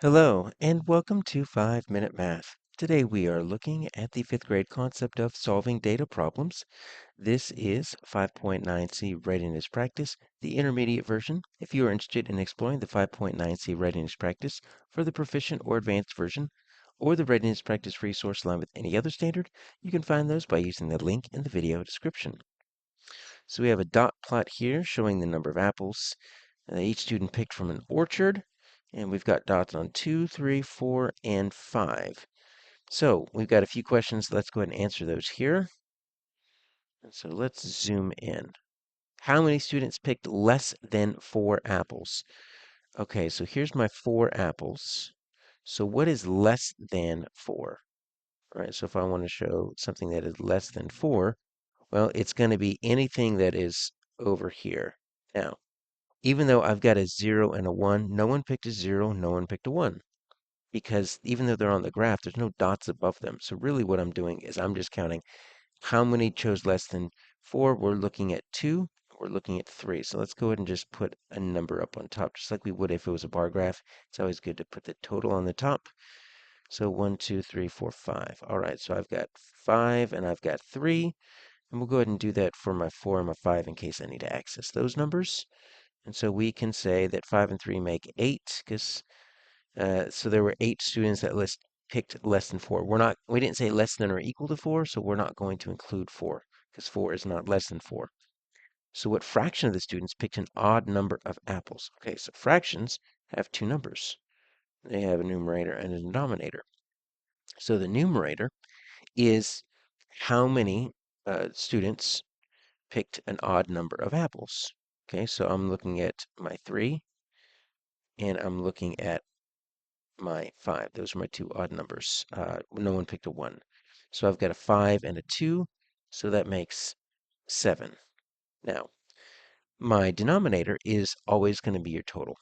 Hello, and welcome to 5-Minute Math. Today we are looking at the fifth grade concept of solving data problems. This is 5.9C Readiness Practice, the intermediate version. If you are interested in exploring the 5.9C Readiness Practice for the proficient or advanced version, or the Readiness Practice resource along with any other standard, you can find those by using the link in the video description. So we have a dot plot here showing the number of apples each student picked from an orchard, and we've got dots on 2, 3, 4, and 5. So we've got a few questions. Let's go ahead and answer those here. And so let's zoom in. How many students picked less than 4 apples? Okay, so here's my 4 apples. So what is less than 4? All right, so if I want to show something that is less than 4, well, it's going to be anything that is over here. Now, even though I've got a 0 and a 1, no one picked a 0, no one picked a 1. Because even though they're on the graph, there's no dots above them. So really what I'm doing is I'm just counting how many chose less than 4. We're looking at 2. We're looking at 3. So let's go ahead and just put a number up on top, just like we would if it was a bar graph. It's always good to put the total on the top. So 1, 2, 3, 4, 5. All right, so I've got 5 and I've got 3. And we'll go ahead and do that for my 4 and my 5 in case I need to access those numbers. And so we can say that 5 and 3 make 8, because so there were 8 students that picked less than 4. We didn't say less than or equal to 4, so we're not going to include 4, because 4 is not less than 4. So what fraction of the students picked an odd number of apples? Okay, so fractions have two numbers. They have a numerator and a denominator. So the numerator is how many students picked an odd number of apples. Okay, so I'm looking at my 3, and I'm looking at my 5. Those are my two odd numbers. No one picked a 1. So I've got a 5 and a 2, so that makes 7. Now, my denominator is always going to be your total.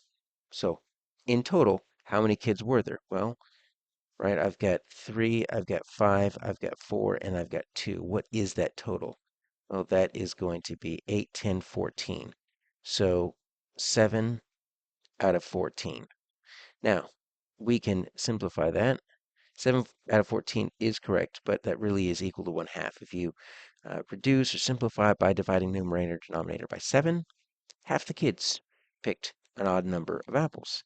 So in total, how many kids were there? Well, right, I've got 3, I've got 5, I've got 4, and I've got 2. What is that total? Well, that is going to be 8, 10, 14. So 7 out of 14. Now, we can simplify that. 7 out of 14 is correct, but that really is equal to 1/2. If you reduce or simplify by dividing numerator and denominator by 7, half the kids picked an odd number of apples.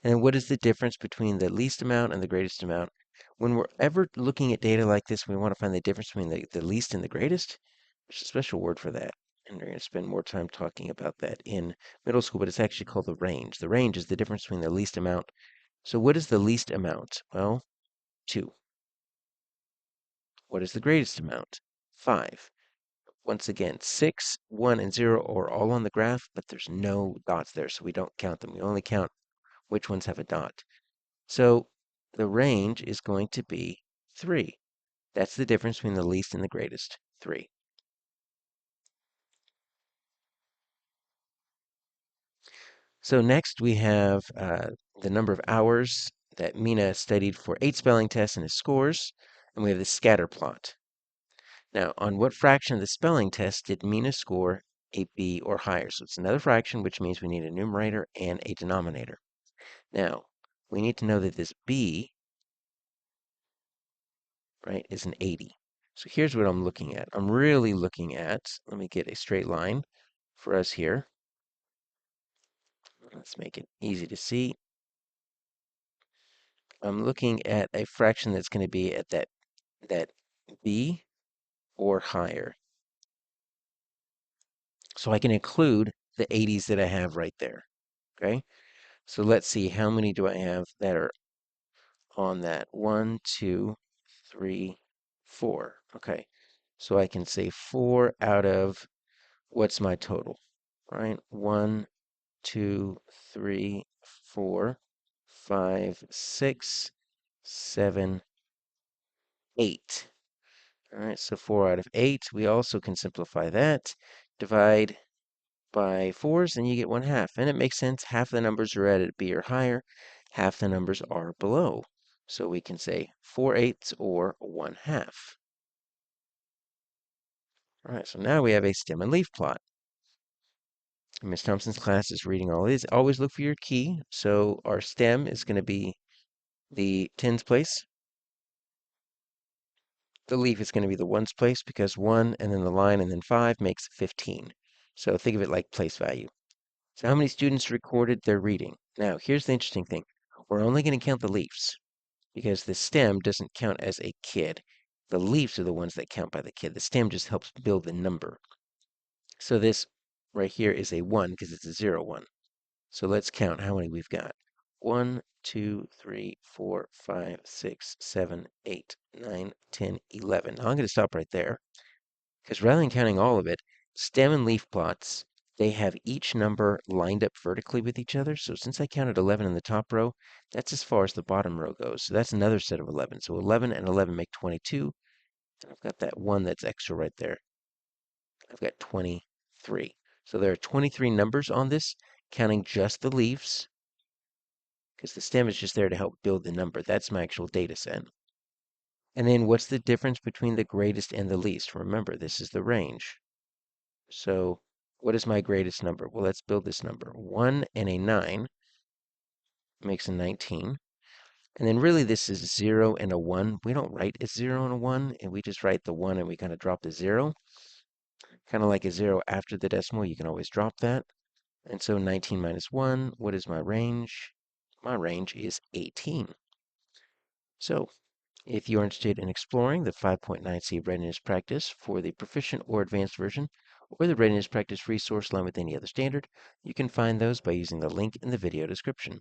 And then what is the difference between the least amount and the greatest amount? When we're ever looking at data like this, we want to find the difference between the least and the greatest. There's a special word for that. And we're going to spend more time talking about that in middle school, but it's actually called the range. The range is the difference between the least amount. So what is the least amount? Well, 2. What is the greatest amount? 5. Once again, 6, 1, and 0 are all on the graph, but there's no dots there, so we don't count them. We only count which ones have a dot. So the range is going to be 3. That's the difference between the least and the greatest, 3. So next we have the number of hours that Mina studied for 8 spelling tests and his scores, and we have the scatter plot. Now, on what fraction of the spelling test did Mina score a B or higher? So it's another fraction, which means we need a numerator and a denominator. Now, we need to know that this B, right, is an 80. So here's what I'm looking at. I'm really looking at, let me get a straight line for us here. Let's make it easy to see. I'm looking at a fraction that's going to be at that B or higher. So I can include the 80s that I have right there. Okay? So let's see, how many do I have that are on that? 1, 2, 3, 4. Okay. So I can say 4 out of what's my total? Right? 1, 2, 3, 4, 5, 6, 7, 8. All right, so 4 out of 8. We also can simplify that. Divide by 4s, and you get 1/2. And it makes sense. Half the numbers are at B or higher. Half the numbers are below. So we can say 4/8 or 1/2. All right, so now we have a stem and leaf plot. Miss Thompson's class is reading all these. Always look for your key. So our stem is going to be the tens place. The leaf is going to be the ones place because 1 and then the line and then 5 makes 15. So think of it like place value. So how many students recorded their reading? Now, here's the interesting thing. We're only going to count the leaves because the stem doesn't count as a kid. The leaves are the ones that count by the kid. The stem just helps build the number. So this right here is a 1 because it's a 0, 1. So let's count how many we've got. 1, 2, 3, 4, 5, 6, 7, 8, 9, 10, 11. Now I'm going to stop right there because rather than counting all of it, stem and leaf plots, they have each number lined up vertically with each other. So since I counted 11 in the top row, that's as far as the bottom row goes. So that's another set of 11. So 11 and 11 make 22. And I've got that 1 that's extra right there. I've got 23. So there are 23 numbers on this, counting just the leaves, because the stem is just there to help build the number. That's my actual data set. And then what's the difference between the greatest and the least? Remember, this is the range. So what is my greatest number? Well, let's build this number. 1 and a 9 makes a 19. And then really this is 0 and a 1. We don't write a 0 and a 1, and we just write the 1 and we kind of drop the 0. Kind of like a 0 after the decimal, you can always drop that. And so 19 minus 1, what is my range? My range is 18. So if you're interested in exploring the 5.9C readiness practice for the proficient or advanced version, or the readiness practice resource along with any other standard, you can find those by using the link in the video description.